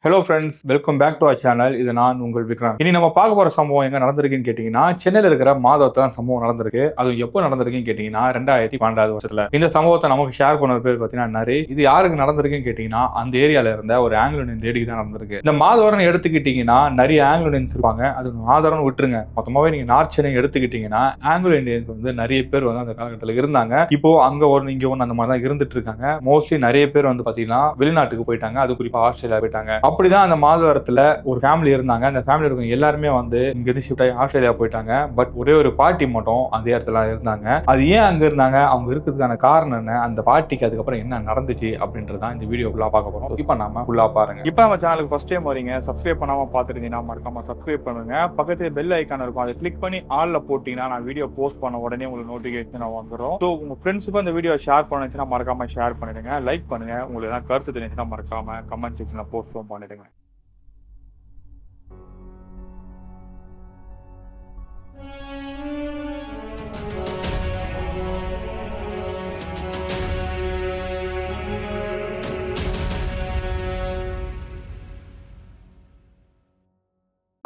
Hello friends, welcome back to our channel. இது நான் உங்கள் விக்ரம். இனி நம்ம பார்க்க போற சம்பவம் எங்க நடந்திருக்குன்னு கேட்டீங்கன்னா, சென்னையில் இருக்கிற மாதவத்துல சம்பவம் நடந்திருக்கு. அது எப்போ நடந்திருக்குன்னு கேட்டீங்கன்னா 2012 வருஷத்துல. இந்த சம்பவத்தை நமக்கு ஷேர் பண்ண பேர் பார்த்தீங்கன்னா நரேஷ். இது யாருக்கு நடந்திருக்குன்னு கேட்டீங்கன்னா, அந்த ஏரியால இருந்த ஒரு ஆங்கிலோ இந்தியன் லேடிக்கு தான் நடந்திருக்கு. இந்த மாதவரன் எடுத்துக்கிட்டீங்கன்னா நிறைய ஆங்கிலோ இந்தியன்ஸ் இருப்பாங்க. அது மாதவரன் விட்டுருங்க, மொத்தமாவே நீங்க நார்த் சென்னை எடுத்துக்கிட்டீங்கன்னா ஆங்கிலோ இந்தியன்ஸ் வந்து நிறைய பேர் வந்து அந்த காலகட்டத்தில் இருந்தாங்க. இப்போ அங்க ஒன்று இங்க ஒன்று அந்த மாதிரி தான் இருந்துட்டு இருக்காங்க. மோஸ்ட்லி நிறைய பேர் வந்து பாத்தீங்கன்னா வெளிநாட்டுக்கு போயிட்டாங்க. அது குறிப்பா ஆஸ்திரேலியா போயிட்டாங்க. அப்படிதான் அந்த மாதவரத்துல ஒரு ஃபேமிலி இருந்தாங்க. அந்த ஃபேமிலி இருக்கவங்க எல்லாருமே வந்து இங்க ஷிஃப்ட் ஆகி ஆஸ்திரேலியா போயிட்டாங்க. பட் ஒரே ஒரு பாட்டி மட்டும் அந்த இடத்துல இருந்தாங்க. அது ஏன் அங்க இருந்தாங்க, அவங்க இருக்கிறதுக்கான காரணம் என்ன, அந்த பாட்டிக்கு அதுக்கப்புறம் என்ன நடந்துச்சு அப்படின்றதான் இந்த வீடியோ ஃபுல்லா பார்க்க போறோம். இப்ப நாம ஃபுல்லா பாருங்க. இப்ப நம்ம சேனலுக்கு ஃபர்ஸ்ட் டைம் வரீங்க, சப்ஸ்கிரைப் பண்ணாம பாத்துருந்தீங்கன்னா மறக்காம சப்ஸ்கிரைப் பண்ணுங்க. பக்கத்துல பெல் ஐக்கான் இருக்கும், அதை கிளிக் பண்ணி ஆல்ல போட்டீங்கன்னா நான் வீடியோ போஸ்ட் பண்ண உடனே உங்களுக்கு நோட்டிபிகேஷன் வந்துடும். ஸோ உங்க ஃப்ரெண்ட்ஸுக்கு அந்த வீடியோ ஷேர் பண்ணுச்சுன்னா மறக்காம ஷேர் பண்ணிடுங்க, லைக் பண்ணுங்க. உங்களுக்கு ஏதாவது கருத்து தெரிஞ்சுன்னா மறக்காம கமெண்ட் செக்ஷன்ல போஸ்ட் பண்ணிடுங்க.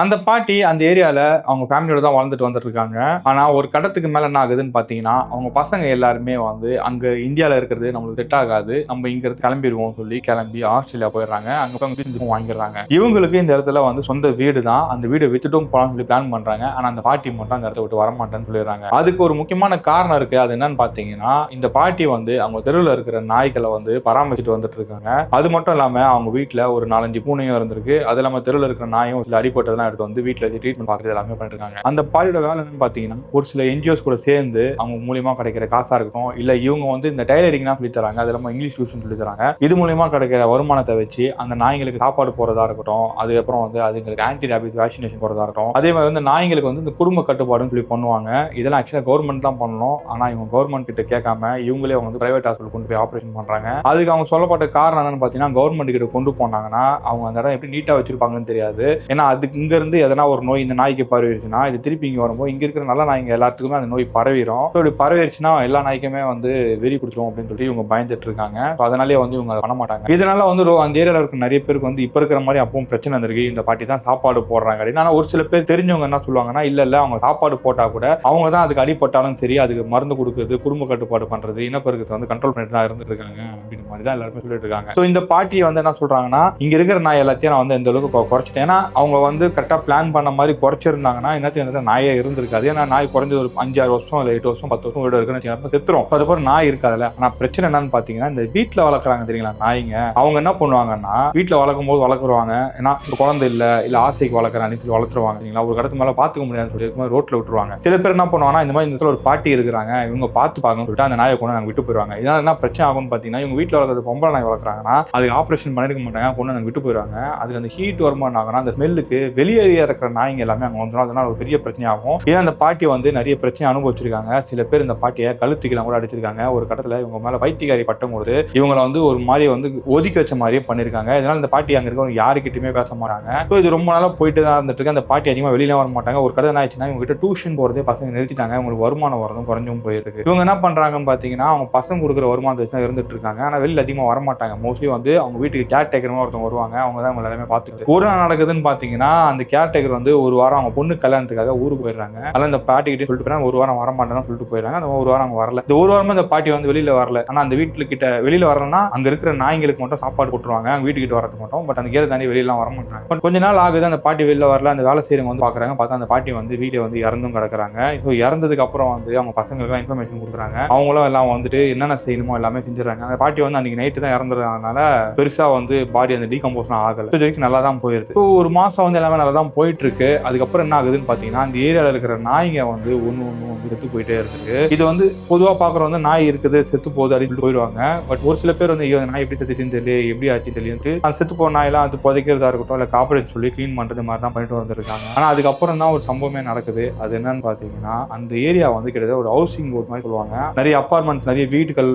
அந்த பாட்டி அந்த ஏரியால அவங்க ஃபேமிலியோட தான் வாழ்ந்துட்டு வந்துட்டு இருக்காங்க. ஆனா ஒரு கட்டத்துக்கு மேல என்ன ஆகுதுன்னு பாத்தீங்கன்னா, அவங்க பசங்க எல்லாருமே வந்து அங்க இந்தியால இருக்கிறது நம்மளுக்கு செட் ஆகாது, நம்ம இங்க இருந்து கிளம்பிடுவோம் சொல்லி கிளம்பி ஆஸ்திரேலியா போயிடுறாங்க. அங்க வீடு வாங்கிடுறாங்க. இவங்களுக்கு இந்த இடத்துல வந்து சொந்த வீடு தான், அந்த வீடு வித்துட்டும் போலாம்னு சொல்லி பிளான் பண்றாங்க. ஆனா அந்த பாட்டி மட்டும் அந்த இடத்த விட்டு வரமாட்டேன்னு சொல்லிடுறாங்க. அதுக்கு ஒரு முக்கியமான காரணம் இருக்கு. அது என்னன்னு பாத்தீங்கன்னா, இந்த பாட்டி வந்து அவங்க தெருவில் இருக்கிற நாய்களை வந்து பராமரிச்சுட்டு வந்துட்டு இருக்காங்க. அது மட்டும் இல்லாம அவங்க வீட்டுல ஒரு 4-5 பூனையும் இருந்திருக்கு. அது இல்லாம தெருவில் இருக்கிற நாயும் அடிப்பட்டது எடுத்து வந்து வீட்டுல ட்ரீட்மெண்ட் பார்க்கறது எல்லாமே பண்ணிட்டு இருக்காங்க. அந்த பாலியோட வேலை என்னன்னு பாத்தீங்கன்னா, ஒரு சில என்ஜிஓஸ் கூட சேர்ந்து அவங்க மூலியமா கிடைக்கிற காசா இருக்கட்டும், இல்ல இவங்க வந்து இந்த டைலரிங் சொல்லி தராங்க, அது இல்லாம இங்கிலீஷ் டியூஷன் சொல்லி தராங்க. இது மூலியமா கிடைக்கிற வருமானத்தை வச்சு அந்த நாய்களுக்கு சாப்பாடு போறதா இருக்கட்டும், அதுக்கப்புறம் வந்து அதுங்களுக்கு ஆன்டி ரேபிஸ் வேக்சினேஷன் போறதா இருக்கட்டும், அதே மாதிரி வந்து நாய்களுக்கு வந்து இந்த குடும்ப கட்டுப்பாடுன்னு சொல்லி பண்ணுவாங்க. இதெல்லாம் ஆக்சுவலா கவர்மெண்ட் தான் பண்ணணும். ஆனா இவங்க கவர்மெண்ட் கிட்ட கேட்காம இவங்களே வந்து பிரைவேட் ஹாஸ்பிட்டல் கொண்டு போய் ஆபரேஷன் பண்றாங்க. அதுக்கு அவங்க சொல்லப்பட்ட காரணம் என்னன்னு பாத்தீங்கன்னா, கவர்மெண்ட் கிட்ட கொண்டு போனாங்கன்னா அவங்க அந்த இடம் எப்படி நீட்டா வச்சிருப்பாங்கன்னு தெரியாது. ஏன்னா அதுக்கு இங்க இருந்து எதனா ஒரு நோய் இந்த நாய்க்கு பரவிடுச்சுன்னா இது திருப்பி இங்க வரும்போது இங்க இருக்கிற நல்ல நாய்ங்க எல்லாத்துக்குமே அந்த நோய் பரவிடும். இப்படி பரவிடுச்சுன்னா எல்லா நாய்க்குமே வந்து வெறி கொடுத்துரும் அப்படின்னு சொல்லி இவங்க பயந்துட்டு இருக்காங்க. அதனாலே வந்து இவங்க அதை பண்ண மாட்டாங்க. இதனால வந்து அந்த ஏரியால இருக்க நிறைய பேருக்கு வந்து இப்ப இருக்கிற மாதிரி அப்பவும் பிரச்சனை இருந்திருக்கு. இந்த பாட்டி தான் சாப்பாடு போடுறாங்க அப்படின்னு. ஒரு சில பேர் தெரிஞ்சவங்க என்ன சொல்லுவாங்கன்னா, இல்ல அவங்க சாப்பாடு போட்டா கூட அவங்க தான் அதுக்கு அடிப்பட்டாலும் சரி, அதுக்கு மருந்து கொடுக்குறது, குடும்ப கட்டுப்பாடு பண்றது, இனப்பெருக்கத்தை வந்து கண்ட்ரோல் பண்ணிட்டு தான் இருந்துட்டு இருக்காங்க அப்படின்னு மாதிரி தான் எல்லாருமே சொல்லிட்டு இருக்காங்க. ஸோ இந்த பாட்டியை வந்து என்ன சொல்றாங்கன்னா, இங்க இருக்கிற நாய் எல்லாத்தையும் நான் வந்து எந்த அளவுக்கு குறைச்சிட்டேன். ஏன்னா அவங்க வந்து கரெக்டா பிளான் பண்ண மாதிரி குறைச்சிருந்தாங்கன்னா இன்னும் நாயே இருந்திருக்காது. ஏன்னா நாய் குறைஞ்சது ஒரு 5-6 வருஷம் இல்லை 8 வருஷம் 10 வருஷம் வீடு இருக்குன்னு செத்துரும். அதுக்கப்புறம் நாய் இருக்காதுல்ல. ஆனா பிரச்சனை என்னன்னு பாத்தீங்கன்னா, இந்த வீட்டுல வளர்க்குறாங்க தெரியுங்களா நாய்ங்க, அவங்க என்ன பண்ணுவாங்கன்னா வீட்டுல வளர்க்கும் போது வளர்க்குறாங்க. ஏன்னா குழந்தை இல்ல ஆசைக்கு வளர்க்குறான்னு சொல்லி வளர்த்துருவாங்க. ஒரு கடத்து மேல பாத்துக்க முடியாதுன்னு சொல்லி ரோட்ல விட்டுருவாங்க. சில பேர் என்ன பண்ணுவாங்கன்னா, இந்த மாதிரி இந்த ஒரு பாட்டி இருக்கிறாங்க, இவங்க பாத்துப்பாங்கன்னு சொல்லிட்டு அந்த நாயை கொண்டு நாங்க விட்டு போயிருவாங்க. இதனால என்ன பிரச்சனை ஆகும்னு பாத்தீங்கன்னா, இவங்க வீட்டுல வளர்க்குறது பொம்பளை நாய் வளர்க்குறாங்கன்னா அதுக்கு ஆபரேஷன் பண்ணிருக்க மாட்டாங்க, கொண்டு நாங்க விட்டு போயிருவாங்க. அதுக்கு அந்த ஹீட் வருமானம் ஆகுனா அந்த ஸ்மெல்லுக்கு வெளியேறிய இருக்கிற நாய்ங்க எல்லாமே அங்க வந்துடும். அதனால ஒரு பெரிய பிரச்சனை ஆகும். ஏன் அந்த பாட்டி வந்து நிறைய பிரச்சனை அனுபவிச்சிருக்காங்க. சில பேர் இந்த பாட்டியை கழுத்துக்கெல்லாம் கூட அடிச்சிருக்காங்க. ஒரு கட்டத்துல இவங்க மேல வைத்தியகாரி பட்டம் கொடுத்து இவங்களை வந்து ஒரு மாதிரி வந்து ஒதுக்கி வச்ச மாதிரியே பண்ணிருக்காங்க. இதனால இந்த பாட்டி அங்க இருக்க யாருக்கிட்டுமே பேச மாட்டாங்க. ஸோ இது ரொம்ப நாளா போயிட்டு தான் இருந்துட்டு இருக்கு. அந்த பாட்டி அதிகமா வெளியில வர மாட்டாங்க. ஒரு கதை ஆயிடுச்சுன்னா இவங்க கிட்ட டியூஷன் போறதே பசங்க நிறுத்திட்டாங்க. இவங்களுக்கு வருமானம் வரதும் குறைஞ்சும் போயிருக்கு. இவங்க என்ன பண்றாங்கன்னு பாத்தீங்கன்னா, அவங்க பசங்க கொடுக்குற வருமானத்தை வச்சு தான் இருந்துட்டு இருக்காங்க. ஆனா வெளியில அதிகமா வர மாட்டாங்க. மோஸ்ட்லி வந்து அவங்க வீட்டுக்கு கேர் டேக்கர் ஒருத்தவங்க வருவாங்க. அவங்க தான் அவங்க எல்லாமே பாத்துக்கிட்டு ஒரு நாள் நடக்குதுன்னு பாத்தீங்கன்னா, அந்த கேர் டேக்கர் வந்து ஒரு வாரம் அவங்க பொண்ணு கல்யாணத்துக்காக ஊருக்கு போயிடுறாங்க. அதனால இந்த பாட்டி கிட்டே சொல்லிட்டு போறாங்க, ஒரு வாரம் வர மாட்டேன்னு சொல்லிட்டு போயிடுறாங்க. அந்த ஒரு வாரம் அவங்க வரல. இந்த ஒரு வாரமா இந்த பாட்டி வந்து வெளியில வரல. ஆனா அந்த வீட்டுல கிட்ட வெளியில வரலன்னா அங்க இருக்கிற நாய்களுக்கு மட்டும் சாப்பாடு போட்டுருவாங்க, வீட்டுக்கிட்ட வரது மட்டும். பட் அந்த கேரை தாண்டி வெளியில வர மாட்டாங்க. பட் கொஞ்ச நாள் ஆகுது, அந்த பாட்டி வெளியில வரல. அந்த வேலை செய்யறவங்க வந்து பாக்குறாங்க, பார்த்தா அந்த பாட்டி வந்து வீட்டுல வந்து இறந்தும் கிடக்குறாங்க. ஸோ இறந்ததுக்கு அப்புறம் வந்து அவங்க பசங்களுக்கு இன்ஃபர்மேஷன் கொடுக்குறாங்க. அவங்களும் எல்லாம் வந்துட்டு என்னென்ன செய்யணுமோ எல்லாமே செஞ்சிடறாங்க. அந்த பாட்டி வந்து அன்னைக்கு நைட்டு தான் இறந்துறதுனால பெருசா வந்து பாடி அந்த டீகம்போஸ்லாம் ஆகல. இது வரைக்கும் நல்லா தான் போயிருது. ஸோ ஒரு மாசம் வந்து எல்லாமே நல்லா தான் போயிட்டு இருக்கு. அதுக்கப்புறம் என்ன ஆகுதுன்னு பாத்தீங்கன்னா, அந்த ஏரியால இருக்கிற நாய்ங்க வந்து ஒண்ணு செத்து போயிட்டே இருக்கு. இது வந்து பொதுவா பாக்குற வந்து நாய் இருக்குது செத்து போகுது அப்படின்னு போயிடுவாங்க. பட் ஒரு சில பேர் வந்து நாய் எப்படி செத்துச்சுன்னு தெரியல, எப்படி ஆச்சு தெரியும், அந்த செத்து போன நாயெல்லாம் அது புதைக்கிறதா இருக்கட்டும், இல்ல காப்பரேட் சொல்லி கிளீன் பண்றது மாதிரி தான் பண்ணிட்டு வந்துருக்காங்க. ஆனா அதுக்கப்புறம் தான் ஒரு சம்பவமே நடக்குது. அது என்னன்னு பாத்தீங்கன்னா, அந்த ஏரியா வந்து கிட்டத்தட்ட ஒரு ஹவுசிங் போர்ட் மாதிரி சொல்லுவாங்க. நிறைய அபார்ட்மெண்ட்ஸ், நிறைய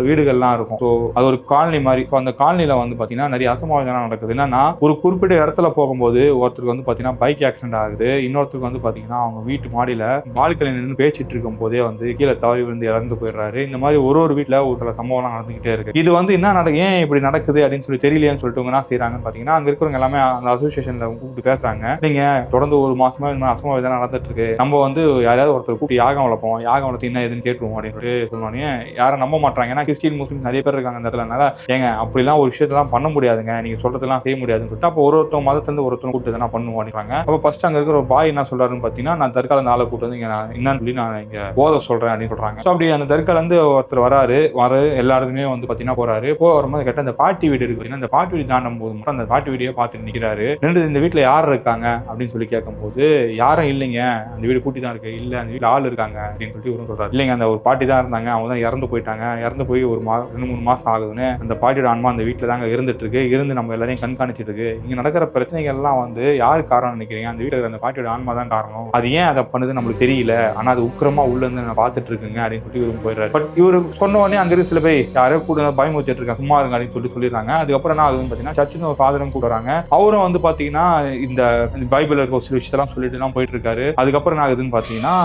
வீடுகள்லாம் இருக்கும். ஸோ அது ஒரு காலனி மாதிரி. அந்த காலனில வந்து பாத்தீங்கன்னா நிறைய அசம்பாவிதம் நடக்குது. என்னன்னா, ஒரு குறிப்பிட்ட இடத்துல போகும்போது ஒருத்தருக்கு வந்து பாத்தீங்கன்னா பைக் ஆக்சிடென்ட் ஆகுது. இன்னொருத்தருக்கு வந்து பாத்தீங்கன்னா அவங்க வீட்டு மாடியில பால்கனில நின்று பேசிட்டு இருக்கும் போதே வந்து கீழே தவறி விழுந்து இறந்து போயிடுறாரு. இந்த மாதிரி ஒரு வீட்டுல ஒரு சில சம்பவம்லாம் நடந்துகிட்டே இருக்கு. இது வந்து என்ன ஏன் இப்படி நடக்குது அப்படின்னு சொல்லி தெரியலையான்னு சொல்லிட்டு என்ன செய்யறாங்கன்னு பாத்தீங்கன்னா, அங்க இருக்கிறவங்க எல்லாமே அந்த அசோசியேஷன்ல கூப்பிட்டு பேசுறாங்க. நீங்க தொடர்ந்து ஒரு மாசமா இந்த அசம்பவம் தான் நடந்துட்டு இருக்கு. நம்ம வந்து யாராவது ஒருத்தர் கூப்பிட்டு யாகம் வளர்ப்போம், யாகம் வளர்த்து என்ன எதுன்னு கேட்டுருவோம் அப்படின்னு சொல்லிட்டு சொன்னோன்னே யாரும் நம்ப மாட்டாங்க. ஏன்னா கிறிஸ்டின் முஸ்லிம் நிறைய பேர் இருக்காங்க அந்த இடத்துல. ஏங்க அப்படிலாம் ஒரு விஷயத்தெல்லாம் பண்ண முடியாதுங்க, நீங்க சொல்றதெல்லாம் செய்ய முடியாதுன்னு சொல்லிட்டு அப்போ ஒருத்தர் மதத்திலிருந்து ஒருத்தர் கூப்பிட்டு எதனா பண்ணுவோம் அப்படின்றாங்க. அப்போ ஃபர்ஸ்ட் அங்க இருக்கிற ஒரு பாய் என்ன சொல்றாருன்னு பாத்தீங்கன்னா, நான் தற்கால நாளை கூப்பிட்டு வந்து இங்க என்னன்னு சொல்லி நான் இங்க போத சொல்றேன் அப்படின்னு சொல்றாங்க. ஸோ அப்படி அந்த தற்கால இருந்து ஒருத்தர் வர எல்லாருமே வந்து பாத்தீங்கன்னா போறாரு. வரும்போது கேட்ட அந்த பாட்டி வீடு இருக்கு, அந்த பாட்டி வீடு தாண்டும் போது மட்டும் அந்த பாட்டி வீடியோ பார்த்துட்டு நிக்கிறாரு. இந்த வீட்டுல யார் இருக்காங்க அப்படின்னு சொல்லி கேட்கும்போது யாரும் இல்லைங்க, அந்த வீடு பூட்டி தான் இருக்கு. இல்ல அந்த வீட்டுல ஆள் இருக்காங்க அப்படின்னு சொல்லி இவரும் சொல்றாரு. இல்லைங்க அந்த ஒரு பாட்டி தான் இருந்தாங்க, அவங்க தான் இறந்து போயிட்டாங்க. இறந்து போய் ஒரு 2-3 மாசம் ஆகுதுன்னு அந்த பாட்டியோட ஆன்மா அந்த வீட்டுல தாங்க இருந்துட்டு இருக்கு. இருந்து நம்ம எல்லாரையும் கண்காணிச்சிட்டு இருக்கு. இங்க நடக்கிற பிரச்சனைகள் எல்லாம் வந்து யாரு காரணம் நினைக்கிறீங்க? அந்த வீட்டுல அந்த பாட்டியோட ஆன்மா தான் காரணம். அது ஏன் அதை பண்ணுது நம்மளுக்கு தெரியல, ஆனா அது உக்கிரமா உள்ள இருந்து நான் பார்த்துட்டு இருக்குங்க அப்படின்னு சொல்லி இவரும் போயிடுறாரு. பட் இவரு சொன்ன உடனே அங்க இருக்கு சில பேர் யாரோ கூட பயமுறுத்திட்டு இருக்காங்க, சும்மா இருங்க அப்படின்னு சொல்லிடுறாங்க. அதுக்கப்புறம் என்ன ஆகுதுன்னு பாத்தீங்கன்னா, சர்ச்சுன்னு ஒரு ஃபாதரும் கூடுறாங்க. அவரும் வந்து பாத்தீங்கன்னா இந்த பைபிள் இருக்க ஒரு சில விஷயத்தெல்லாம் சொல்லிட்டு எல்லாம் போயிட்டு இருக்காரு. அதுக்கப்புறம் என்ன ஆகுதுன்னு பாத்தீங்கன்னா,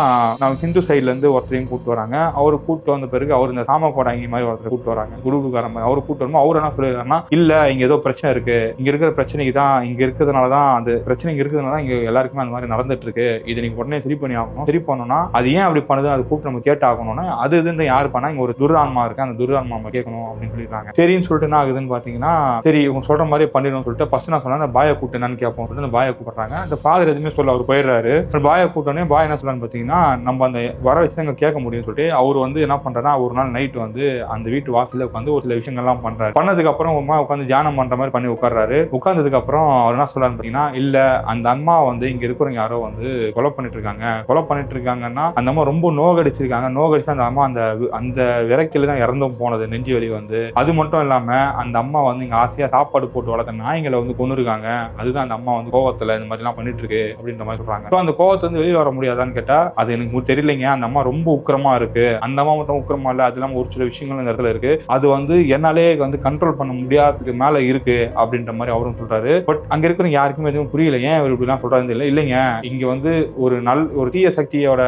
நம்ம ஹிந்து சைட்ல இருந்து ஒருத்தரையும் கூப்பிட்டு வராங்க. அவரு கூப்பிட்டு வந்த பிறகு அவர் இந்த சாம போடாங்க மாதிரி ஒருத்தர் கூப்பிட்டு வராங்க, குருவுக்கார மாதிரி. அவரு கூப்பிட்டு வரும்போது அவர் என்ன சொல்லிடுறாருன்னா, இல்ல இங்க ஏதோ பிரச்சனை இருக்கு, இங்க இருக்கிற பிரச்சனைக்கு தான், இங்க இருக்கிறதுனாலதான் அந்த பிரச்சனை இங்க இருக்கிறதுனால இங்க எல்லாருக்குமே அந்த மாதிரி நடந்துட்டு இருக்கு. இதை நீங்க உடனே சரி பண்ணி ஆகணும். சரி பண்ணணும்னா அது ஏன் அப்படி பண்ணுது, அதை கூப்பிட்டு நம்ம கேட்டு ஆகணும்னா அது இதுன்னு யாரு பண்ணா, இங்க ஒரு துரான்மா இருக்கு, அந்த துரான்மா நம்ம கேட்கணும் அப்படின்னு சொல்லிடுறாங்க. சரின்னு சொல்லிட்டு என்ன ஆகுதுன்னு பாத்தீங்கன்னா, சரி இவங்க சொல்ற மாதிரி பண்ணிடணும்னு சொல்லிட்டு ஃபர்ஸ்ட் நான் சொன்னா அந்த பாயை கூப்பிட்டு என்னன்னு கேட்போம் சொல்லிட்டு அந்த பாயை கூப்பிடுறாங்க. அந்த ஃபாதர் எதுவுமே சொல்ல, அவர் போயிடுறாரு. பாயை கூப்பிட்டோன்னே பாய் என்ன சொல்றான்னு பாத்தீங்கன்னா, நம்ம அந்த வர வச்சு அங்க கேட்க முடியும்னு சொல்லிட்டு அவர் வந்து என்ன பண்றாருன்னா, ஒரு நாள் நைட் வந்து அந்த வீட்டு வாசல்ல உட்காந்து ஒரு சில விஷயங்கள்லாம் பண்றாரு. பண்ணதுக்கு அப்புறம் உட்காந்து தியானம் பண்ற மாதிரி பண்ணி உட்கார்றாரு. உட்கார்ந்ததுக்கு அப்புறம் அவர் என்ன சொல்றாரு பாத்தீங்கன்னா, இல்ல அந்த அம்மா வந்து இங்க இருக்கிறவங்க யாரோ வந்து கொலை பண்ணிட்டு இருக்காங்கன்னா அந்த அம்மா ரொம்ப நோகடிச்சிருக்காங்க. நோகடிச்சு அந்த அம்மா அந்த விரைக்கில தான் இறந்தும் போனது, நெஞ்சு வலி வந்து. அது மட்டும் இல்லாம அந்த அம்மா வந்து இங்க ஆசையா சாப்பாடு போட்டு வளர்த்த நாய்களை வந்து கொன்னுருக்காங்க. அதுதான் அந்த அம்மா வந்து கோவத்துல இந்த மாதிரி எல்லாம் பண்ணிட்டு இருக்கு அப்படின்ற மாதிரி சொல்றாங்க. அந்த கோவத்துல இருந்து வெளியே வர முடியாதான்னு கேட்டா, அது எனக்கு தெரியலைங்க, அந்த அம்மா ரொம்ப உக்கிரமா இருக்கு. அந்த அம்மா மட்டும் உக்கிரமா இல்ல, அது இல்லாம ஒரு சில விஷயங்கள் இந்த இடத்துல இருக்கு, அது வந்து என்னாலே வந்து கண்ட்ரோல் பண்ண முடியாததுக்கு மேல இருக்கு அப்படின்ற மாதிரி அவரும் சொல்றாரு. பட் அங்க இருக்கிற யாருக்குமே எதுவும் புரியல, ஏன் இவர் இப்படி எல்லாம் சொல்றாரு இல்லைங்க, இங்க வந்து ஒரு தீய சக்தியோட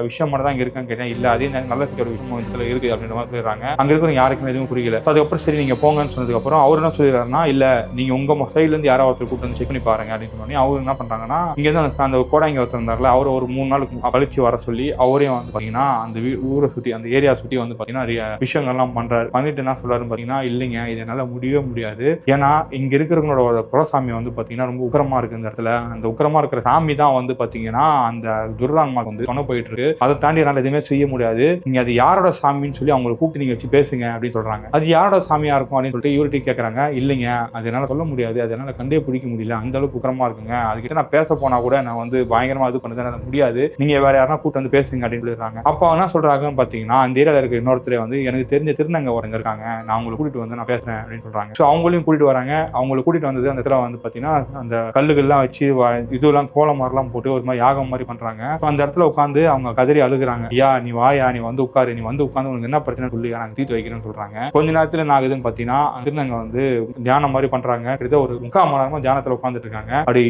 விஷயம் மட்டும் தான் இங்க இருக்கான்னு கேட்டேன். இல்ல அதே நல்ல சக்தியோட விஷயம் இதுல இருக்கு அப்படின்ற மாதிரி சொல்றாங்க. அங்க இருக்கிற யாருக்குமே எதுவும் புரியல. அதுக்கப்புறம் சரி நீங்க போங்கன்னு சொன்னதுக்கு அப்புறம் அவர் என்ன சொல்லிடுறாருன்னா, இல்ல நீங்க உங்க சைட்ல இருந்து யாராவது ஒருத்தர் கூட்டு வந்து செக் பண்ணி பாருங்க அப்படின்னு சொன்னோடனே அவர் என்ன பண்றாங்கன்னா, இங்க இருந்து அந்த கோடாங்க ஒருத்தர் இருந்தார்ல, அவர் ஒரு 3 நாளுக்கு கழிச்சு வர சொல்லி அவரையும் வந்து பாத்தீங்கன்னா அந்த ஊரை சுத்தி அந்த ஏரியா சுத்தி வந்து பாத்தீங்கன்னா நிறைய விஷயங்கள்லாம் பண்றாரு. பண்ணிட்டு என்ன சொல்றாருன்னு பாத்தீங்கன்னா, இல்லைங்க இது என்னால முடியவே முடியாது, ஏன்னா இங்க இருக்கிறவங்களோட குலசாமி வந்து பாத்தீங்கன்னா ரொம்ப உக்கிரமா இருக்கு. இந்த இடத்துல அந்த உக்கிரமா இருக்கிற சாமி தான் வந்து பாத்தீங்கன்னா அந்த துர்ரான்மாக்கு வந்து சொன்ன போயிட்டு இருக்கு. அதை தாண்டி என்னால எதுவுமே செய்ய முடியாது. நீங்க அது யாரோட சாமின்னு சொல்லி அவங்களை கூப்பிட்டு நீங்க வச்சு பேசுங்க அப்படின்னு சொல்றாங்க. அது யாரோட சாமியா இருக்கும் அப்படின்னு சொல்லிட்டு இவர்கிட்ட கேட்கறாங்க. இல்லைங்க அது என்னால சொல்ல முடியாது, அது என்னால கண்டே பிடிக்க முடியல, அந்த அளவுக்கு உக்கிரமா இருக்குங்க. அதுக்கிட்ட நான் பேச போனா கூட நான் வந்து பயங்கரமா இது பண்ணது முடியாது, நீங்க வேற யாரா கூப்பிட்டு வந்து பேசுங்க அப்படின்னு சொல்லிடுறாங்க. அப்ப என்ன சொல்றாங்கன்னு பாத்தீங்கன்னா, அந்த ஏரியால இருக்க இன்னொருத்தரே வந்து எனக்கு தெரிஞ்ச திருநங்க ஒருங்க இருக்காங்க, நான் அவங்களை கூட்டிட்டு வந்து நான் பேசுறேன் அப்படின்னு சொல்றாங்க. ஸோ அவங்களையும் கூட்டிட்டு வராங்க. அவங்களை கூட்டிட்டு வந்தது அந்த இடத்துல வந்து பாத்தீங்கன்னா அந்த கல்லுகள்லாம் வச்சு இதெல்லாம் கோலம் மாதிரிலாம் போட்டு ஒரு மாதிரி யாகம் மாதிரி பண்றாங்க. அந்த இடத்துல உட்காந்து அவங்க கதறி அழுகுறாங்க. ஐயா நீ வாயா, நீ வந்து உட்காரு, நீ வந்து உட்காந்து உனக்கு என்ன பிரச்சனை சொல்லி நாங்க தீர்த்து வைக்கிறேன்னு சொல்றாங்க. கொஞ்ச நேரத்துல என்ன ஆகுதுன்னு பாத்தீங்கன்னா, திருநங்க வந்து தியானம் மாதிரி பண்றாங்க. கிட்டத்தட்ட ஒரு 3/4 மணி நேரமா தியானத்துல உட்காந்துட்டு இருக்காங்க. அப்படி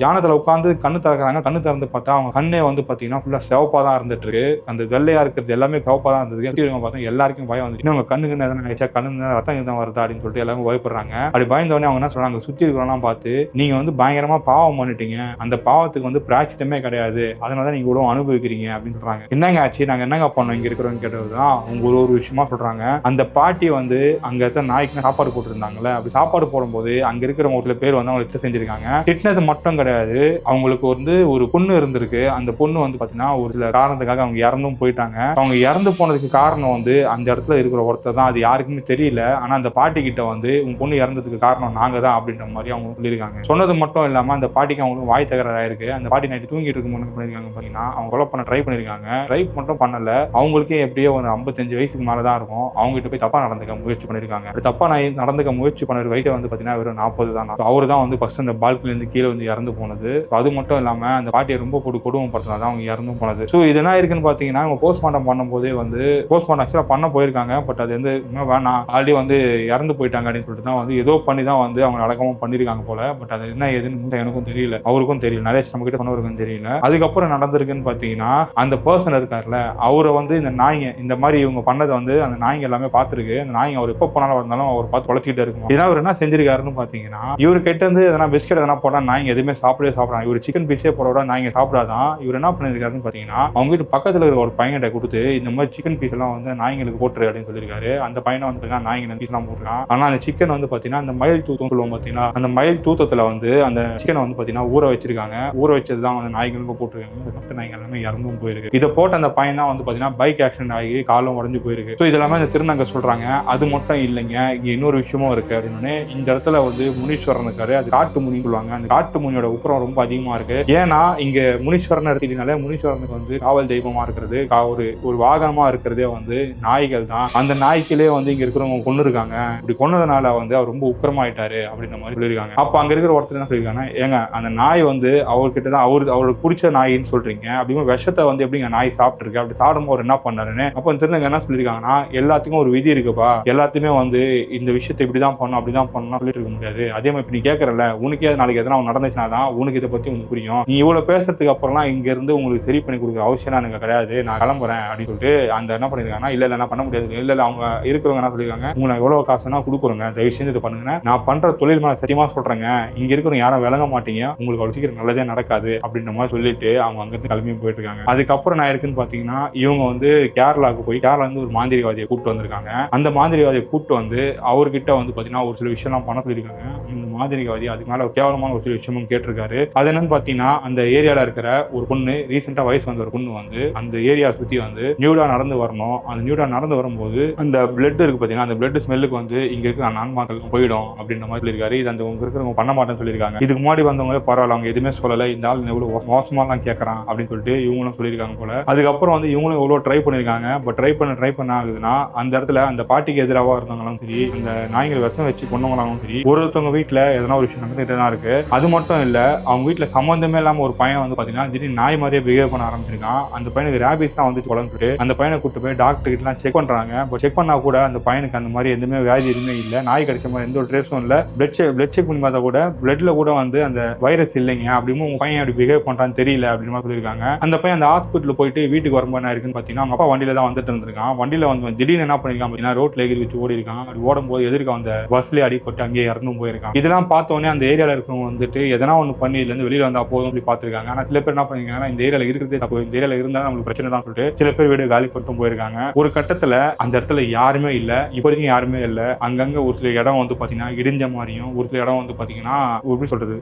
தியானத்துல உட்காந்து கண்ணு திறக்கிறாங்க. கண்ணு திறந்து பார்த்தா அவங்க கண்ணே வந்து பாத்தீங்கன்னா ஃபுல்லா சிவப்பா தான் இருந்துட்டு இருக்கு. அந்த வெள்ளையா இருக்கிறது எல்லாமே சிவப்பா தான் இருந்தது. பார்த்தா எல்லாருக்கும் பயம் வந்து இன்னும் கண்ணுக்கு எதனா ஆயிடுச்சா, கண்ணு ரத்தம் தான் வருதா அப்படின்னு சொல்லிட்டு எல்லாரும் பயப்படுறாங்க. அப்படி பயந்தவொடனே அவங்க என்ன சொல்றாங்க, சுத்தி இருக்கிறவங்க பார்த்து நீங்க வந்து பயங்கரமா பாவம் பண்ணிட்டீங்க, அந்த பாவத்துக்கு வந்து பிராய்ச்சித்தமே கிடையாது, அதனால நீங்க இவ்வளவு அனுபவிக்கிறீங்க அப்படின்னு சொல்றாங்க. என்னங்க ஆச்சு, நாங்க என்னங்க பண்ணோம் இங்க இருக்கிறவங்க கேட்டதுதான் அவங்க ஒரு விஷயமா சொல்றாங்க. அந்த பாட்டி வந்து அங்க இருக்க நாய்க்கு சாப்பாடு போட்டுருந்தாங்கல்ல, அப்படி சாப்பாடு போடும்போது அங்க இருக்கிற ஒரு சில பேர் வந்து அவங்களை செஞ்சிருக்காங்க. திட்டினது மட்டும் கிடையாது, அவங்களுக்கு வந்து ஒரு பொண்ணு இருந்திருக்கு. அந்த பொண்ணு வந்து பாத்தீங்கன்னா ஒரு சில காரணத்துக்காக அவங்க இறந்தும் போயிட்டாங்க. அவங்க இறந்து போனதுக்கு காரணம் வந்து அந்த இடத்துல இருக்கிற ஒருத்தர் தான், அது யாருக்குமே தெரியல. ஆனா அந்த பாட்டி கிட்ட வந்து உங்க பொண்ணு இறந்ததுக்கு காரணம் நாங்க தான் அப்படின்ற மாதிரி அவங்க சொல்லியிருக்காங்க. சொன்னது மட்டும் இல்லாம அந்த பாட்டிக்கு அவங்களுக்கு வாய் தகராயிருக்கு. அந்த பாட்டி நைட்டு தூங்கிட்டு இருக்கும் போது பண்ணிருக்காங்க பாத்தீங்கன்னா, அவங்க கொலை பண்ண ட்ரை பண்ணிருக்காங்க. ட்ரை மட்டும் பண்ணல, அவங்களுக்கே எப்படியோ ஒரு 55 வயசுக்கு மேலதான் இருக்கும். அவங்க கிட்ட போய் தப்பா நடந்துக்க முயற்சி பண்ணிருக்காங்க. தப்பா நடந்துக்க முயற்சி பண்ண வயசு வந்து பாத்தீங்கன்னா வெறும் 40 தான். அவரு தான் வந்து ஃபர்ஸ்ட் அந்த பால்கனில இருந்து கீழே வந்து இறந்து போனது. அது மட்டும் இல்லாம அந்த பாட்டியை ரொம்ப கொடுமைப்படுத்தினாதான் அவங்க இறந்து போனது. ஸோ இது என்ன இருக்குன்னு பாத்தீங்கன்னா, அவங்க போஸ்ட்மார்ட்டம் பண்ணும்போதே வந்து போஸ்ட்மார்ட்டம் ஆக்சுவலா பண்ண போயிருக்காங்க. பட் அது வந்து வேணாம், ஆல்ரெடி வந்து இறந்து போயிட்டாங்க அப்படின்னு சொல்லிட்டு தான் வந்து ஏதோ பண்ணி தான் வந்து அவங்க அடக்கமும் பண்ணிருக்காங்க போல. பட் அது என்ன ஏதுன்னு எனக்கும் தெரியல. அவருக்கும் தெரியல, நரேஷ் நம்ம கிட்ட சொன்னவருக்கும் தெரியல. அதுக்கப்புறம் நடந்திருக்குன்னு பாத்தீங்கன்னா அந்த பர்சன் இருக்காருல்ல, அவரை வந்து இந்த நாய்ங்க இந்த மாதிரி இவங்க பண்ணதை வந்து அந்த நாய்ங்க எல்லாமே பார்த்துருக்கு. அந்த நாய்ங்க அவர் எப்போ போனாலும் வந்தாலும் அவர் பார்த்து குழச்சிக்கிட்டே இருக்கும். ஏன்னா அவர் என்ன செஞ்சிருக்காருன்னு பாத்தீங்கன்னா, இவரு கிட்ட இருந்து எதனா பிஸ்கெட் எதனா போட்டா நாய்ங்க எதுவுமே சாப்பிடாது. இவர் சிக்கன் பீஸே போட நாய்ங்க சாப்பிடாதான். இவர் என்ன பண்ணிருக்காருன்னு பாத்தீங்கன்னா, அவங்க வீட்டு பக்கத்துல இருக்க ஒரு பையன்கிட்ட கொடுத்து இந்த மாதிரி சிக்கன் பீஸ் எல்லாம் வந்து நாய்ங்களுக்கு போட்டுரு அப்படின்னு சொல்லியிருக்காரு. அந்த பையனை வந்து நாய்ங்க பீஸ் எல்லாம் போட்டுருக்கான். ஆனா அந்த சிக்கன் வந்து பாத்தீங்கன்னா அந்த மயில் தூத்தம் சொல்லுவோம் பாத்தீங்கன்னா, அந்த மயில் தூத்தத்துல வந்து அந்த சிக்கனை வந்து பாத்தீங்கன்னா ஊற வச்சிருக்காங்க. ஊற வச்சதுதான் வந்து நாய்களுக்கு போட்டுருக்காங்க. நாய்கள் எல்லாமே இறந்தும் போயிருக்கு. இதை போட்ட அந்த பையன் தான் வந்து பாத்தீங்கன்னா பைக் ஆக்சிடென்ட் ஆகி காலம் உடஞ்சு போயிருக்கு. ஸோ இதெல்லாமே இந்த திருநங்கை சொல்றாங்க. அது மட்டும் இல்லைங்க, இங்க இன்னொரு விஷயமும் இருக்கு அப்படின்னு. இந்த இடத்துல வந்து முனீஸ்வரன் இருக்காரு, அது காட்டு முனி சொல்லுவாங்க. அந்த காட்டு முனியோட உக்கரம் ரொம்ப அதிகமா இருக்கு. ஏன்னா இங்க முனீஸ்வரன் எடுத்துக்கிட்டனால முனீஸ்வரனுக்கு வந்து காவல் தெய்வமா இருக்கிறது, ஒரு வாகனமா இருக்கிறதே வந்து நாய்கள் தான். அந்த நாய்க்கிலே வந்து இங்க இருக்கிறவங்க கொண்டு இருக்காங்க. இப்படி கொன்னதுனால வந்து அவர் ரொம்ப உக்கரமாயிட்டாரு அப்படின்ற மாதிரி சொல்லியிருக்காங்க. அப்ப அங்க இருக்கிற ஒருத்தர் என்ன சொல்லியிருக்காங்க, ஏங்க அந்த நாய் வந்து அவர்கிட்ட தான் அவருக்கு பிடிச்ச நாயின்னு சொல்றீங்க, அப்படிங்கிற விஷத்தை வந்து எப்படிங்க நாய் சாப்பிட்டுருக்கு, அப்படி சாப்பிடும்போது என்ன பண்ணாருன்னு அப்ப தெரிஞ்சவங்க என்ன சொல்லியிருக்காங்கன்னா, எல்லாத்துக்கும் ஒரு விதி இருக்குப்பா, எல்லாத்தையுமே வந்து இந்த விஷயத்தை இப்படிதான் பண்ணணும் அப்படிதான் பண்ணணும் சொல்லிட்டு இருக்க முடியாது. அதே மாதிரி இப்ப நீ கேட்கறல, உனக்கே நாளைக்கு எதனா நடந்துச்சுன்னா தான் உனக்கு இதை பத்தி உங்களுக்கு புரியும். நீ இவ்வளவு பேசுறதுக்கு அப்புறம்லாம் இங்க இருந்து உங்களுக்கு சரி பண்ணி கொடுக்குற அவசியம் எனக்கு கிடையாது, நான் கிளம்புறேன் அப்படின்னு சொல்லிட்டு அந்த என்ன பண்ணிருக்காங்கன்னா, இல்ல என்ன பண்ண முடியாது, இல்ல அவங்க இருக்கிறவங்க என்ன சொல்லிருக்காங்க, உங்களுக்கு எவ்வளவு காசுனா கொடுக்குறோங்க, தயவு செஞ்சு இதை பண்ணுங்க, நான் பண்ற தொழில் மேல சத்தியமா சொல்றேங்க, இங்க இருக்கிறவங்க யாரும் விளங்க மாட்டீங்க, உங்களுக்கு அவ்வளவு சீக்கிரம் நல்லதே நடக்காது அப்படின்ற மாதிரி சொல்லிட்டு அவங்க அங்கிருந்து கிளம்பி போயிட்டு இருக்காங்க. அதுக்கப்புறம் நான் இருக்குன்னு பாத்தீங்கன்னா, இவங்க வந்து கேரளாவுக்கு போய் கேரளா வந்து ஒரு மாந்திரிகவாதியை கூப்பிட்டு வந்திருக்காங்க. அந்த மாந்திரிகவாதியை கூப்பிட்டு வந்து அவர்கிட்ட வந்து பாத்தீங்கன்னா ஒரு சில விஷயம்லாம் பண்ண சொல்லியிருக்காங்க. இந்த மாந்திரிகவாதி அதுக்கு மேல கேவலமான ஒரு சில விஷயமும் கேட்டிருக்காரு. அது என்னன்னு பாத்தீங்கன்னா, அந்த ஏரியால இருக்கிற ஒரு பொண்ணு, ரீசெண்டா வயசு வந்த ஒரு பொண்ணு வந்து அந்த ஏரியா சுத்தி வந்து நியூடா நடந்து வரணும். அந்த நியூடா நடந்து வரும்போது அந்த பிளட் இருக்கு பாத்தீங்கன்னா, அந்த பிளட் ஸ்மெல்லுக்கு வந்து இங்க இருக்கிற ஆன்மாக்கள் போயிடும் அப்படின்ற மாதிரி சொல்லியிருக்காரு. இது அந்த உங்க இருக்கிறவங்க பண்ண மாட்டேன்னு சொல்லியிருக்காங்க. இதுக்கு முன்னாடி வந்தவங்களே பரவாயில்ல, அவங்க எதுவுமே சொல்லல, இந்த ஆள் எவ்வளவு மோசமாலாம் கேட்கறான் அப்படின்னு சொல்லிட்டு இவங்களும் சொல்லியிருக்காங்க போல. அதுக்கப்புறம் வந்து இவங்களும் எவ்வளவு ட்ரை பண்ணிருக்காங்க. பட் ட்ரை பண்ண ஆகுதுன்னா, அந்த இடத்துல அந்த பாட்டிக்கு எதிராக இருந்தவங்களும் சரி, அந்த நாய்கள் விஷம் வச்சு கொண்டவங்களும் சரி, ஒருத்தவங்க வீட்டுல எதனா ஒரு விஷயம் நடந்துட்டு தான் இருக்கு. அது மட்டும் இல்ல, அவங்க வீட்டுல சம்பந்தமே இல்லாம ஒரு பையன் வந்து பாத்தீங்கன்னா திடீர்னு நாய் மாதிரியே பிஹேவ் பண்ண ஆரம்பிச்சிருக்கான். அந்த பையனுக்கு ரேபிஸ் தான் வந்து குழந்தைட்டு அந்த பையனை கூட்டு போய் டாக்டர் கிட்ட எல்லாம் செக் பண்றாங்க. பட் செக் பண்ணா கூட அந்த பையனுக்கு அந்த மாதிரி எதுவுமே வியாதி எதுவுமே இல்ல, நாய் கடிச்ச மாதிரி எந்த ஒரு ட்ரேஸும் இல்ல. பிளட் செக் பண்ணி பார்த்தா கூட பிளட்ல கூட வந்து அந்த வைரஸ் இல்லைங்க, அப்படியும் உங்க பையன் அப்படி பிஹேவ் பண்றான்னு தெரியல அப்படின்னு மாதிரி சொல்லியிருக்காங்க. அந்த பையன் அந்த ஹாஸ்பிட்டல் போயிட்டு வீட்டுக்கு வரும்போது என்ன இருக்குன்னு பாத்தீங்கன்னா, அவங்க அப்பா வண்டியில தான் வந்துட்டு இருந்திருக்கான். வண்டியில வந்து திடீர்னு என்ன பண்ணிருக்கான் பாத்தீங்கன்னா, ரோட்ல எகிரி வச்சு ஓடி இருக்கான். அப்படி ஓடும் போது எதிர்க்க அந்த பஸ்லயே அடிப்பட்டு அங்கேயே இறந்தும் போயிருக்கான். இதெல்லாம் பார்த்த உடனே அந்த ஏரியால இருக்கிறவங்க வந்துட்டு எதனா ஒன்று பண்ணி இதுல இருந்து வெளியில வந்தா போதும் அப்படி பாத்துருக்காங்க. ஆனா சில பேர் என்ன பண்ணிருக்காங்கன்னா, இந்த ஏரியால இருக்கிறதே தப்பு, இந்த ஏரியால இருந்தாலும் நம்மளுக்கு பிரச்சனை தான் சொல்லிட்டு சில பேர் வீடு காலி பண்ணிட்டும் போயிருக்காங்க. ஒரு கட்டத்துல அந்த இடத்துல யாருமே இல்ல, இப்போதைக்கு யாருமே இல்ல. அங்கங்க ஒரு சில இடம் வந்து பாத்தீங்கன்னா இடிஞ்ச மாதிரியும், ஒரு சில இடம் வந்து பாத்தீங்கன்னா எப்படி சொல்றது,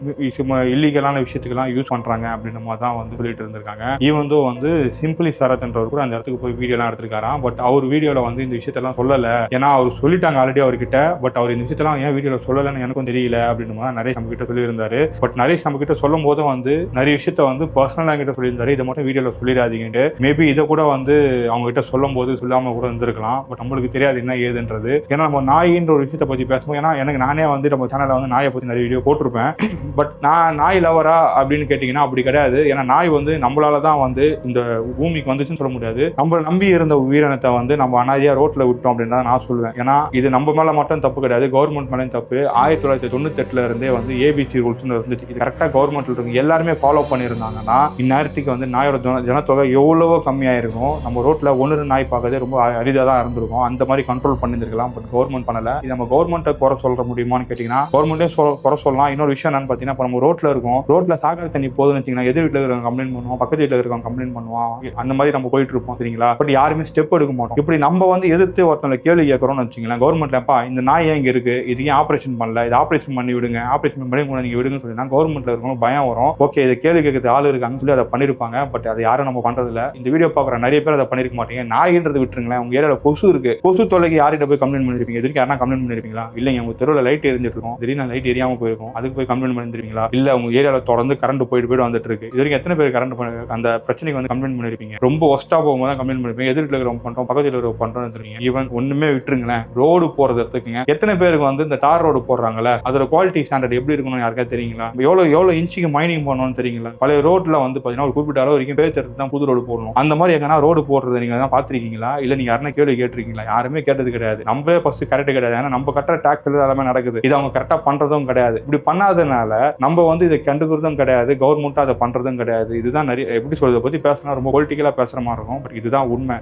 இல்லீகலான விஷயத்துக்கெல்லாம் யூஸ் பண்றாங்க அப்படின்ற மாதிரி தான் வந்து சொல்லிட்டு இருந்திருக்காங்க. ஈவன் வந்து சிம்பிளி சரத்ன்றவர் கூட அந்த இடத்துக்கு போய் வீடியோ எல்லாம் எடுத்திருக்காராம். பட் அவர் வீடியோல வந்து இந்த விஷயத்தெல்லாம் சொல்லல, ஏன்னா அவர் சொல்லிட்டாங்க ஆல்ரெடி அவர்கிட்ட. பட் அவர் இந்த விஷயத்தெல்லாம் ஏன் வீடியோல சொல்லலன்னு எனக்கும் தெரியல அப்படின்னு மாதிரி நிறைய நம்ம கிட்ட சொல்லியிருந்தாரு. பட் நிறைய நம்ம கிட்ட சொல்லும் போதும் வந்து நிறைய விஷயத்த வந்து பர்சனலா கிட்ட சொல்லியிருந்தாரு, இதை மட்டும் வீடியோல சொல்லிடாதீங்கன்னு. மேபி இதை கூட வந்து அவங்க கிட்ட சொல்லும் போது சொல்லாம கூட இருந்திருக்கலாம். பட் நம்மளுக்கு தெரியாது என்ன ஏதுன்றது. ஏன்னா நம்ம நாயின்ற ஒரு விஷயத்தை பத்தி பேசுவோம். ஏன்னா எனக்கு நானே வந்து நம்ம சேனல்ல வந்து நாயை பத்தி நிறைய வீடியோ போட்டிருப்பேன். பட் நான் நாய் லவரா அப்படின்னு கேட்டீங்கன்னா அப்படி கிடையாது. ஏன்னா நாய் வந்து நம்மளால தான் வந்து இந்த பூமிக்கு வந்துச்சுன்னு சொல்ல முடியாது. நம்ம நம்பி இருந்த உயிரினத்தை வந்து நம்ம அனாதையா ரோட்ல விட்டோம் அப்படின்னு தான் நான் சொல்லுவேன். ஏன்னா இது நம்ம மேல மட்டும் தப்பு கிடையாது, கவர்மெண்ட் மேலேயும் தப்பு. 1998 இருந்தே வந்து ஏபிசி ரூல்ஸ் இருந்துச்சு. இது கரெக்டா கவர்மெண்ட்ல இருக்கு எல்லாருமே ஃபாலோ பண்ணியிருந்தாங்கன்னா இந்நேரத்துக்கு வந்து நாயோட ஜனத்தொகை எவ்வளவோ கம்மியாயிருக்கும். நம்ம ரோட்ல ஒன்று நாய் பார்க்கறதே ரொம்ப அரிதாக தான் இருந்திருக்கும். அந்த மாதிரி கண்ட்ரோல் பண்ணிருக்கலாம். பட் கவர்மெண்ட் பண்ணல. இது நம்ம கவர்மெண்ட்டை குறை சொல்ற முடியுமான்னு கேட்டீங்கன்னா கவர்மெண்ட்டே குறை சொல்லலாம். இன்னொரு விஷயம் என்னன்னு பாத்தீங்கன்னா, இப்போ நம்ம ரோட்ல இருக்கோம், ரோட்ல சாக்கடை தண்ணி போதுன்னு வச்சுக்கலாம், எதிர் வீட்டில் இருக்கிறவங்க கம்ப்ளைண்ட் பண்ணுவோம், பக்கத்து வீட்டில் இருக்கிறவங்க கம்ப்ளைண்ட் பண்ணுவோம், அந்த மாதிரி நம்ம போயிட்டு இருப்போம் சரிங்களா. பட் யாருமே ஸ்டெப் எடுக்க மாட்டோம். இப்படி நம்ம வந்து எதிர்த்து ஒருத்தவங்களை கேள்வி கேட்கறோம்னு வச்சுக்கலாம், கவர்மெண்ட்லப்பா இந்த நாய் ஏன் இங்க இருக்கு, இது ஏன் ஆபரேஷன் பண்ணல, இது ஆபரேஷன் பண்ணி விடுங்க, ஆபரேஷன் பண்ணி கூட நீங்க விடுங்கன்னு சொல்லினா கவர்மெண்ட்ல இருக்கவங்க பயம் வரும். ஓகே இதை கேள்வி கேட்கறது ஆள் இருக்காங்கன்னு சொல்லி அதை பண்ணிருப்பாங்க. பட் அதை யாரும் நம்ம பண்றது இல்ல. இந்த வீடியோ பாக்குற நிறைய பேர் அதை பண்ணிருக்க மாட்டீங்க. நாயின்றது விட்டுருங்களேன், உங்க ஏரியால கொசு இருக்கு, கொசு தொலைக்கு யார்கிட்ட போய் கம்ப்ளைண்ட் பண்ணிருப்பீங்க? எதுக்கு யாரா கம்ப்ளைண்ட் பண்ணிருப்பீங்களா? இல்லைங்க உங்க தெருவில் லைட் எரிஞ்சிட்டு இருக்கும், திடீர்னு லைட் எரியாம போயிருக்கும், அதுக்கு போய் கம்ப்ளைண்ட் பண்ணிருப்பீங்களா? இல்ல உங்க ஏரியால தொடர்ந்து கரண்ட் போயிட்டு வந்துட்டு இருக்கு, இது வரைக்கும் எத்தனை பேர் கரண்ட் அந்த பிரச்சனைக்கு வந்து கம்ப்ளைண்ட் பண்ணிருப்பீங்க? ரொம்ப ஒஸ்டா போகும்போது கம்ப்ளைண்ட் பண்ணிருப்பீங்க, எதிர்ல இருக்கிறவங்க பண்றோம், பக்கத்துல இருக்கிற பண்றோம் தெரியுங்க. ஈவன் ஒண்ணுமே விட்டுருங்களேன், ரோடு போறது எடுத்துக்கங்க, எத்தனை பேருக்கு வந்து இந்த தார் ரோடு போடுறாங்கல்ல, அதோட குவாலிட்டி ஸ்டாண்டர்ட் எப்படி இருக்கணும்னு யாருக்கா தெரியுங்களா? எவ்வளவு இன்ச்சுக்கு மைனிங் பண்ணணும்னு தெரியுங்களா? பழைய ரோட்ல வந்து பாத்தீங்கன்னா ஒரு குறிப்பிட்ட அளவு வரைக்கும் பேர் எடுத்து தான் புது ரோடு போடணும். அந்த மாதிரி எங்கன்னா ரோடு போடுறது நீங்க தான் பாத்திருக்கீங்களா? இல்ல நீங்க யாருன்னா கேள்வி கேட்டிருக்கீங்களா? யாருமே கேட்டது கிடையாது. நம்மளே ஃபர்ஸ்ட் கரெக்ட் கிடையாது. ஏன்னா நம்ம கட்டுற டாக்ஸ் எல்லாமே நடக்குது, இது அவங்க கரெக்டா பண்றதும் கிடையாது. இப்படி பண்ணாதனால நம்ம வந்து வந்து இதை கண்டுக்கிறதும் கிடையாது, கவர்மெண்ட்டும் அதை பண்றதும் கிடையாது. இதுதான் நிறைய எப்படி சொல்றதை பத்தி பேசினா ரொம்ப பொலிட்டிக்கலா பேசுற மாதிரி இருக்கும். பட் இதுதான் உண்மை.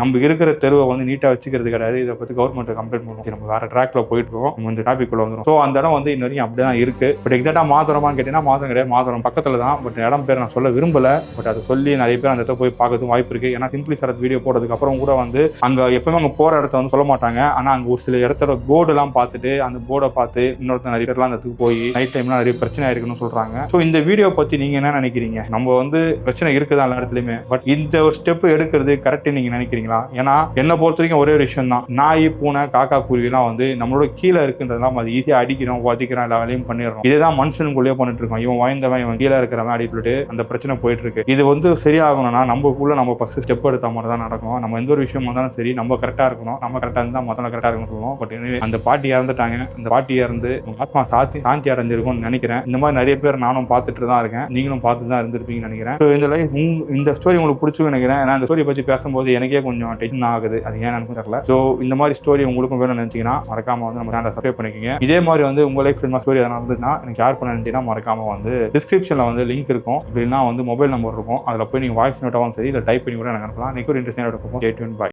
நம்ம இருக்கிற தெருவை வந்து நீட்டா வச்சுக்கிறது கிடையாது. இதை பத்தி கவர்மெண்ட் கம்ப்ளைண்ட் பண்ணுவோம். நம்ம வேற ட்ராக்ல போயிட்டு இருக்கோம், நம்ம இந்த டாபிக் குள்ள வந்துடும். ஸோ அந்த இடம் வந்து இன்னும் அப்படிதான் இருக்கு. பட் எக்ஸாக்டா மாதவரமான்னு கேட்டீங்கன்னா மாதவரம் கிடையாது, மாதவரம் பக்கத்துல தான். பட் இடம் பேர் நான் சொல்ல விரும்பல. பட் அதை சொல்லி நிறைய பேர் அந்த இடத்த போய் பார்க்கறதுக்கு வாய்ப்பு இருக்கு. ஏன்னா சிம்பிளி சரத் வீடியோ போடுறதுக்கு அப்புறம் கூட வந்து அங்க எப்பவுமே அவங்க போற இடத்த வந்து சொல்ல மாட்டாங்க. ஆனா அங்க ஒரு சில இடத்தோட போர்டு எல்லாம் பார்த்துட்டு அந்த போர்டை பார்த்து இன்னொருத்த நிறைய பேர்லாம் அந்த இடத்துக்கு போய் நைட் டைம்லாம் நிறைய பிரச்சனை இருக்குன்னு சொல்றாங்க. ஸோ இந்த வீடியோ பத்தி நீங்க என்ன நினைக்கிறீங்க? நம்ம வந்து பிரச்சனை இருக்குதான் எல்லா இடத்துலயுமே. பட் இந்த ஒரு ஸ்டெப் எடுக்கிறது கரெக்ட் நீங்க நினைக்கிறீங்களா? ஏன்னா என்ன பொறுத்த வரைக்கும் ஒரே ஒரு விஷயம் தான், நாய் பூனை காக்கா குருவிலாம் வந்து நம்மளோட கீழே இருக்குன்றதுலாம் அது ஈஸியா அடிக்கிறோம், உதைக்கிறோம், எல்லா வேலையும் பண்ணிடுறோம். இதுதான் மனுஷனுக்குள்ளேயே பண்ணிட்டு இருக்கோம். இவன் வாய்ந்தவன், இவன் கீழே இருக்கிறவன் அடி சொல்லிட்டு அந்த பிரச்சனை போயிட்டு இருக்கு. இது வந்து சரியாகணும்னா நம்ம ஃபர்ஸ்ட் ஸ்டெப் எடுத்த மாதிரி தான் நடக்கும். நம்ம எந்த ஒரு விஷயம் வந்தாலும் சரி நம்ம கரெக்டா இருக்கணும், நம்ம கரெக்டா இருந்தா மத்தவங்க கரெக்டா இருக்கணும் சொல்லுவோம். பட் அந்த பாட்டி இறந்துட்டாங்க, அந்த பாட்டி இறந்து ஆத்மா சாந்தி அடைஞ்சிருக்கும்னு நினைக்கிறேன். இந்த மாதிரி நிறைய பேர் நானும் பார்த்துட்டு தான் இருக்கேன், நீங்களும் பார்த்து தான் இருந்திருப்பீங்கன்னு நினைக்கிறேன். இந்த ஸ்டோரி உங்களுக்கு பிடிச்சுன்னு நினைக்கிறேன். ஏன்னா இந்த ஸ்டோரி பத்தி பேசும்போது எனக்கே கொஞ்சம் டென்ஷன் ஆகுது, அது ஏன் எனக்கு தெரியல. ஸோ இந்த மாதிரி ஸ்டோரி உங்களுக்கும் வேணும்னு நினைச்சீங்கன்னா மறக்காம வந்து நம்ம சேனலை சப்ஸ்கிரைப் பண்ணிக்கோங்க. இதே மாதிரி வந்து உங்க லைஃப் ஸ்டோரி எதனா இருந்ததுன்னா எனக்கு ஷேர் பண்ண நினைச்சீங்கன்னா மறக்காம வந்து டிஸ்கிரிப்ஷன்ல வந்து லிங்க் இருக்கும், இல்லைன்னா வந்து மொபைல் நம்பர் இருக்கும், அதில் போய் நீங்க வாய்ஸ் நோட்டாவும் சரி இல்லை டைப் பண்ணி கூட எனக்கு அனுப்பலாம். இன்னைக்கு ஒரு இன்ட்ரெஸ்டிங்காக இருக்கும். Stay tuned. பை.